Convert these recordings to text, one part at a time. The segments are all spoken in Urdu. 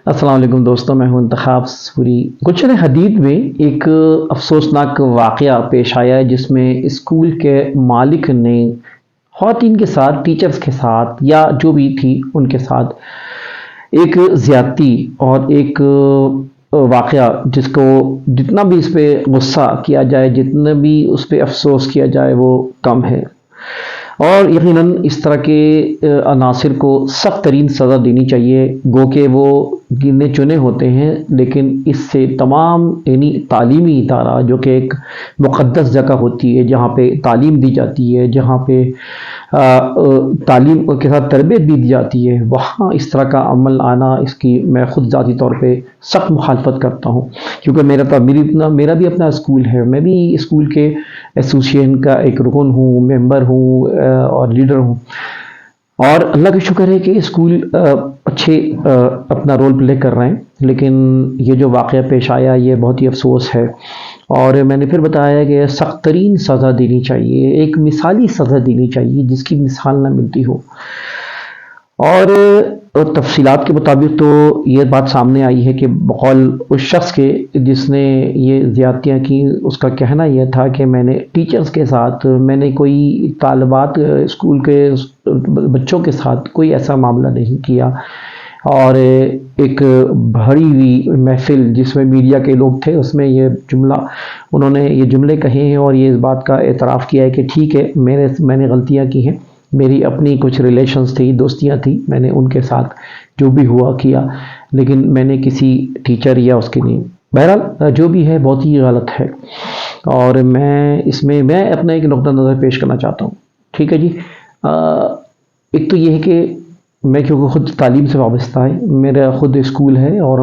السلام علیکم دوستوں، میں ہوں انتخاب سوری۔ گلشن حدید میں ایک افسوسناک واقعہ پیش آیا ہے جس میں اسکول کے مالک نے خواتین کے ساتھ، ٹیچرز کے ساتھ یا جو بھی تھی ان کے ساتھ ایک زیادتی اور ایک واقعہ جس کو جتنا بھی اس پہ غصہ کیا جائے، جتنا بھی اس پہ افسوس کیا جائے وہ کم ہے، اور یقیناً اس طرح کے عناصر کو سخت ترین سزا دینی چاہیے۔ گو کہ وہ گنے چنے ہوتے ہیں، لیکن اس سے تمام یعنی تعلیمی ادارہ جو کہ ایک مقدس جگہ ہوتی ہے، جہاں پہ تعلیم دی جاتی ہے، جہاں پہ تعلیم کے ساتھ تربیت بھی دی جاتی ہے، وہاں اس طرح کا عمل آنا، اس کی میں خود ذاتی طور پہ سخت مخالفت کرتا ہوں، کیونکہ میرا بھی اپنا اسکول ہے، میں بھی اسکول کے ایسوسیشن کا ایک رکن ہوں، ممبر ہوں اور لیڈر ہوں، اور اللہ کا شکر ہے کہ اسکول اچھے اپنا رول پلے کر رہے ہیں۔ لیکن یہ جو واقعہ پیش آیا یہ بہت ہی افسوس ہے، اور میں نے پھر بتایا کہ سخت ترین سزا دینی چاہیے، ایک مثالی سزا دینی چاہیے جس کی مثال نہ ملتی ہو۔ اور تفصیلات کے مطابق تو یہ بات سامنے آئی ہے کہ بقول اس شخص کے جس نے یہ زیادتیاں کی، اس کا کہنا یہ تھا کہ میں نے ٹیچرز کے ساتھ، میں نے کوئی طالبات اسکول کے بچوں کے ساتھ کوئی ایسا معاملہ نہیں کیا، اور ایک بھری ہوئی محفل جس میں میڈیا کے لوگ تھے اس میں انہوں نے یہ جملے کہے ہیں، اور یہ اس بات کا اعتراف کیا ہے کہ ٹھیک ہے میں نے غلطیاں کی ہیں، میری اپنی کچھ ریلیشنز تھی، دوستیاں تھیں، میں نے ان کے ساتھ جو بھی ہوا کیا، لیکن میں نے کسی ٹیچر یا اس کی نہیں۔ بہرحال جو بھی ہے بہت ہی غلط ہے، اور میں اپنا ایک نقطہ نظر پیش کرنا چاہتا ہوں۔ ٹھیک ہے جی، ایک تو یہ ہے کہ میں کیونکہ خود تعلیم سے وابستہ ہے، میرا خود اسکول ہے، اور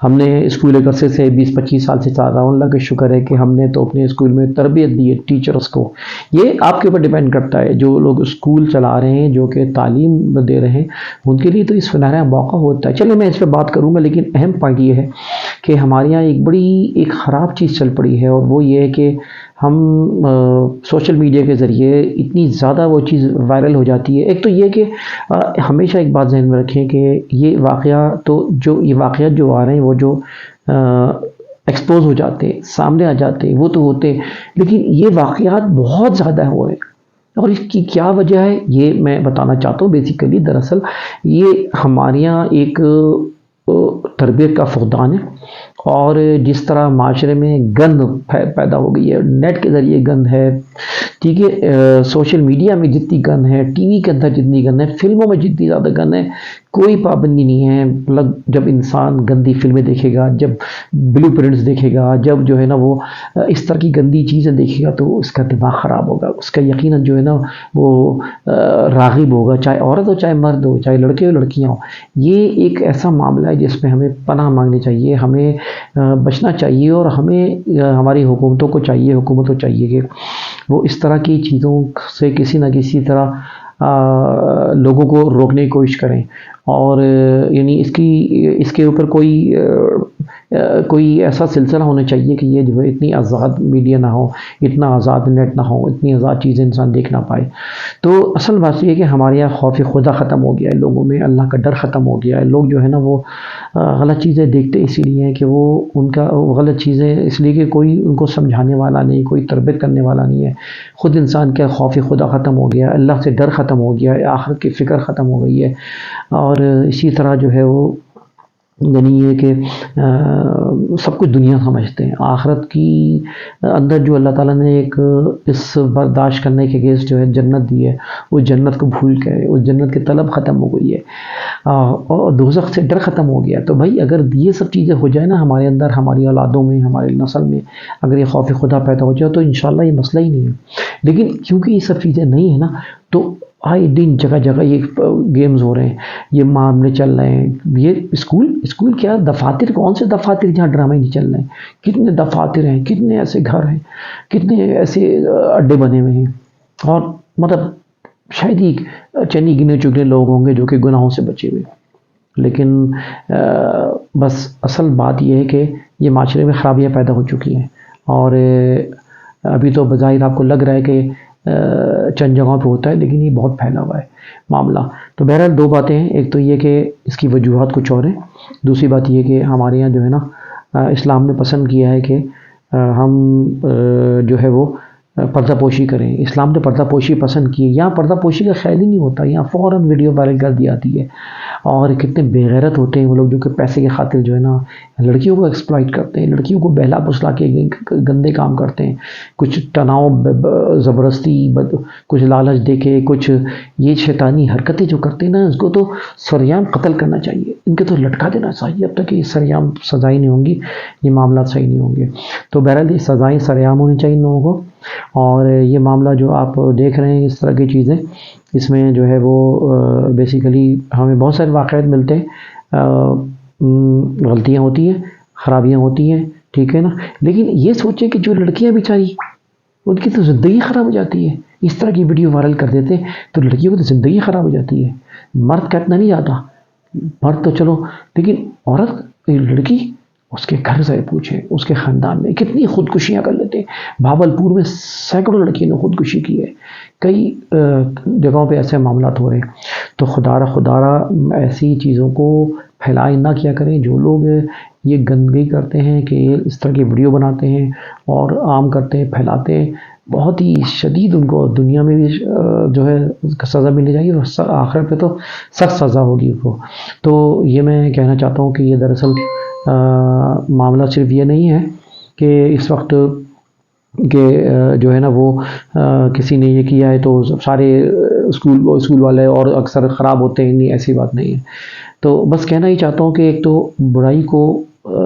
ہم نے اسکول ایک عرصے سے 20-25 سال سے چلا رہا ہوں۔ اللہ کا شکر ہے کہ ہم نے تو اپنے اسکول میں تربیت دی ہے ٹیچرز کو۔ یہ آپ کے اوپر ڈیپینڈ کرتا ہے، جو لوگ اسکول چلا رہے ہیں، جو کہ تعلیم دے رہے ہیں، ان کے لیے تو اس سنہرا موقع ہوتا ہے۔ چلے میں اس پہ بات کروں گا، لیکن اہم پوائنٹ یہ ہے کہ ہمارے یہاں ایک خراب چیز چل پڑی ہے، اور وہ یہ ہے کہ ہم سوشل میڈیا کے ذریعے اتنی زیادہ وہ چیز وائرل ہو جاتی ہے۔ ایک تو یہ کہ ہمیشہ ایک بات ذہن میں رکھیں کہ یہ واقعات جو آ رہے ہیں، وہ جو ایکسپوز ہو جاتے ہیں، سامنے آ جاتے ہیں، وہ تو ہوتے ہیں، لیکن یہ واقعات بہت زیادہ ہو رہے ہیں، اور اس کی کیا وجہ ہے یہ میں بتانا چاہتا ہوں۔ بیسیکلی دراصل یہ ہمارے یہاں ایک تربیت کا فقدان ہے، اور جس طرح معاشرے میں گند پیدا ہو گئی ہے، نیٹ کے ذریعے گند ہے، ٹھیک ہے، سوشل میڈیا میں جتنی گند ہے، ٹی وی کے اندر جتنی گند ہے، فلموں میں جتنی زیادہ گند ہے، کوئی پابندی نہیں ہے۔ جب انسان گندی فلمیں دیکھے گا، جب بلو پرنٹس دیکھے گا، جب جو ہے نا وہ اس طرح کی گندی چیزیں دیکھے گا، تو اس کا دماغ خراب ہوگا، اس کا یقیناً جو ہے نا وہ راغب ہوگا، چاہے عورت ہو، چاہے مرد ہو، چاہے لڑکے ہو، لڑکیاں ہوں۔ یہ ایک ایسا معاملہ ہے جس میں ہمیں پناہ مانگنی چاہیے، ہمیں بچنا چاہیے، اور ہماری حکومتوں کو چاہیے کہ وہ اس طرح کی چیزوں سے کسی نہ کسی طرح لوگوں کو روکنے کی کوشش کریں، اور یعنی اس کے اوپر کوئی ایسا سلسلہ ہونا چاہیے کہ یہ جو ہے اتنی آزاد میڈیا نہ ہو، اتنا آزاد نیٹ نہ ہو، اتنی آزاد چیزیں انسان دیکھ نہ پائے۔ تو اصل بات یہ ہے کہ ہمارے یہاں خوف خدا ختم ہو گیا ہے، لوگوں میں اللہ کا ڈر ختم ہو گیا ہے۔ لوگ جو ہے نا وہ غلط چیزیں دیکھتے اسی لیے ہیں کہ وہ ان کا غلط چیزیں اس لیے کہ کوئی ان کو سمجھانے والا نہیں، کوئی تربیت کرنے والا نہیں ہے۔ خود انسان کا خوف خدا ختم ہو گیا ہے، اللہ سے ڈر ختم ہو گیا ہے، آخرت کی فکر ختم ہو گئی ہے، اور اسی طرح جو ہے وہ یعنی یہ کہ سب کچھ دنیا سمجھتے ہیں، آخرت کی اندر جو اللہ تعالیٰ نے ایک اس برداشت کرنے کے گیس جو ہے جنت دی ہے، اس جنت کو بھول گئے، اس جنت کی طلب ختم ہو گئی ہے، اور دوزخ سے ڈر ختم ہو گیا۔ تو بھائی اگر یہ سب چیزیں ہو جائیں نا ہمارے اندر، ہماری اولادوں میں، ہماری نسل میں، اگر یہ خوف خدا پیدا ہو جائے تو انشاءاللہ یہ مسئلہ ہی نہیں ہے۔ لیکن کیونکہ یہ سب چیزیں نہیں ہیں نا، تو آئے دن جگہ جگہ یہ گیمز ہو رہے ہیں، یہ معاملے چل رہے ہیں۔ یہ اسکول کیا، دفاتر، کون سے دفاتر جہاں ڈرامے نہیں چل رہے ہیں؟ کتنے دفاتر ہیں، کتنے ایسے گھر ہیں، کتنے ایسے اڈے بنے ہوئے ہیں، اور مطلب شاید ہی چند گنے چکنے لوگ ہوں گے جو کہ گناہوں سے بچے ہوئے۔ لیکن بس اصل بات یہ ہے کہ یہ معاشرے میں خرابیاں پیدا ہو چکی ہیں، اور ابھی تو بظاہر آپ کو لگ رہا ہے کہ چند جگہوں پہ ہوتا ہے، لیکن یہ بہت پھیلا ہوا ہے معاملہ۔ تو بہرحال دو باتیں ہیں، ایک تو یہ کہ اس کی وجوہات کچھ اور ہیں، دوسری بات یہ کہ ہمارے یہاں جو ہے نا اسلام نے پسند کیا ہے کہ ہم جو ہے وہ پردہ پوشی کریں۔ اسلام نے پردہ پوشی پسند کی ہے، یہاں پردہ پوشی کا خیال ہی نہیں ہوتا، یہاں فوراً ویڈیو وائرل کر دی جاتی ہے، اور کتنے بے غیرت ہوتے ہیں وہ لوگ جو کہ پیسے کے خاطر جو ہے نا لڑکیوں کو ایکسپلائٹ کرتے ہیں، لڑکیوں کو بہلا پسلا کے گندے کام کرتے ہیں، کچھ تناؤ زبردستی، کچھ لالچ دے کے، کچھ یہ شیطانی حرکتیں جو کرتے ہیں نا، اس کو تو سریعام قتل کرنا چاہیے، ان کے تو لٹکا دینا چاہیے، اب تک یہ سریعام سزائیں نہیں ہوں گی، یہ معاملات صحیح نہیں ہوں گے۔ تو بہرحال یہ سزائیں سریعام ہونی چاہیے ان لوگوں کو، اور یہ معاملہ جو آپ دیکھ رہے ہیں اس طرح کی چیزیں، اس میں جو ہے وہ بیسیکلی ہمیں بہت سارے واقعات ملتے ہیں، غلطیاں ہوتی ہیں، خرابیاں ہوتی ہیں، ٹھیک ہے نا، لیکن یہ سوچیں کہ جو لڑکیاں بیچاری ان کی تو زندگی خراب ہو جاتی ہے، اس طرح کی ویڈیو وائرل کر دیتے ہیں تو لڑکیوں کی تو زندگی خراب ہو جاتی ہے۔ مرد کا اتنا نہیں جاتا، مرد تو چلو، لیکن عورت لڑکی اس کے گھر سے پوچھیں، اس کے خاندان میں کتنی خودکشیاں کر لیتے ہیں۔ بھاولپور میں سینکڑوں لڑکیوں نے خودکشی کی ہے، کئی جگہوں پہ ایسے معاملات ہو رہے ہیں۔ تو خدا را ایسی چیزوں کو پھیلائے نہ کیا کریں، جو لوگ یہ گندگی کرتے ہیں کہ اس طرح کی ویڈیو بناتے ہیں اور عام کرتے ہیں، پھیلاتے ہیں، بہت ہی شدید ان کو دنیا میں بھی جو ہے سزا ملنی چاہیے، اور آخرت پہ تو سخت سزا ہوگی ان کو۔ تو یہ میں کہنا چاہتا ہوں کہ یہ دراصل معاملہ صرف یہ نہیں ہے کہ اس وقت کہ جو ہے نا وہ کسی نے یہ کیا ہے تو سارے اسکول والے اور اکثر خراب ہوتے ہیں، نہیں، ایسی بات نہیں ہے۔ تو بس کہنا ہی چاہتا ہوں کہ ایک تو برائی کو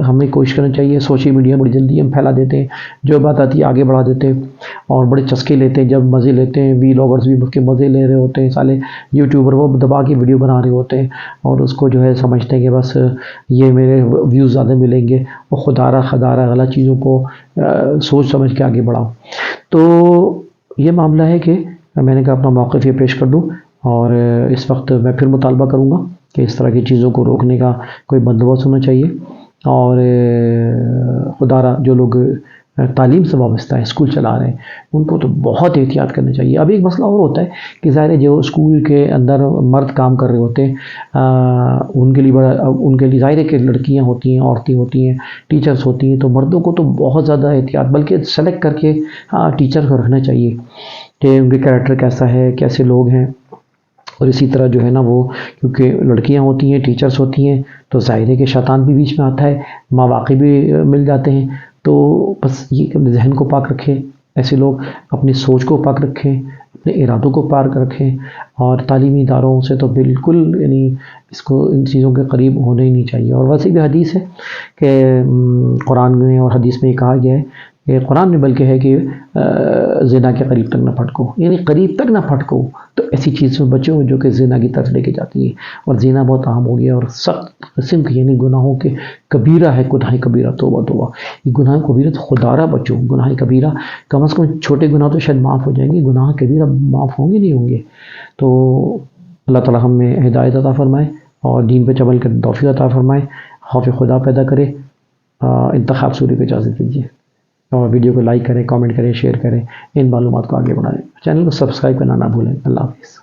ہمیں کوشش کرنا چاہیے، سوشل میڈیا بڑی جلدی ہم پھیلا دیتے ہیں، جو بات آتی ہے آگے بڑھا دیتے ہیں، اور بڑے چسکے لیتے ہیں، جب مزے لیتے ہیں، ولاگرز بھی اس کے مزے لے رہے ہوتے ہیں، سالے یوٹیوبر وہ دبا کے ویڈیو بنا رہے ہوتے ہیں، اور اس کو جو ہے سمجھتے ہیں کہ بس یہ میرے ویوز زیادہ ملیں گے، اور خدا را غلط چیزوں کو سوچ سمجھ کے آگے بڑھاؤ۔ تو یہ معاملہ ہے کہ میں نے کہا اپنا موقف یہ پیش کر دوں، اور اس وقت میں پھر مطالبہ کروں گا کہ اس طرح کی چیزوں کو روکنے کا کوئی بندوبست ہونا چاہیے، اور خدا را جو لوگ تعلیم سے وابستہ ہیں، اسکول چلا رہے ہیں، ان کو تو بہت احتیاط کرنا چاہیے۔ اب ایک مسئلہ اور ہوتا ہے کہ ظاہر ہے جو اسکول کے اندر مرد کام کر رہے ہوتے ہیں، ان کے لیے ظاہر ہے کہ لڑکیاں ہوتی ہیں، عورتیں ہوتی ہیں، ٹیچرز ہوتی ہیں، تو مردوں کو تو بہت زیادہ احتیاط، بلکہ سلیکٹ کر کے ٹیچر کو رکھنا چاہیے کہ ان کے کریکٹر کیسا ہے، کیسے لوگ ہیں، اور اسی طرح جو ہے نا وہ کیونکہ لڑکیاں ہوتی ہیں، ٹیچرز ہوتی ہیں، تو ظاہر ہے کہ شیطان بھی بیچ میں آتا ہے، مواقع بھی مل جاتے ہیں۔ تو بس یہ ذہن کو پاک رکھیں، ایسے لوگ اپنی سوچ کو پاک رکھیں، اپنے ارادوں کو پاک رکھیں، اور تعلیمی اداروں سے تو بالکل یعنی اس کو ان چیزوں کے قریب ہونا ہی نہیں چاہیے۔ اور ویسے بھی حدیث ہے کہ قرآن میں اور حدیث میں یہ کہا گیا ہے کہ قرآن میں بلکہ ہے کہ زنا کے قریب تک نہ پھٹکو، یعنی قریب تک نہ پھٹکو، تو ایسی چیز سے بچو جو کہ زنا کی طرف لے کے جاتی ہے، اور زنا بہت عام ہو گیا، اور سخت قسم کی یعنی گناہوں کے کبیرہ ہے، گناہ کبیرہ، توبہ توبہ، یہ گناہ کبیرہ تو خدا را بچو، گناہ کبیرہ کم از کم چھوٹے گناہ تو شاید معاف ہو جائیں گے، گناہ کبیرہ معاف ہوں گے نہیں ہوں گے۔ تو اللہ تعالی ہمیں ہدایت عطا فرمائے اور دین پہ عمل کرنے توفیق عطا فرمائے، خوف خدا پیدا کرے۔ انتخاب سوری کو اجازت دیجیے، اور ویڈیو کو لائک کریں، کامنٹ کریں، شیئر کریں، ان معلومات کو آگے بڑھائیں، چینل کو سبسکرائب کرنا نہ بھولیں۔ اللہ حافظ۔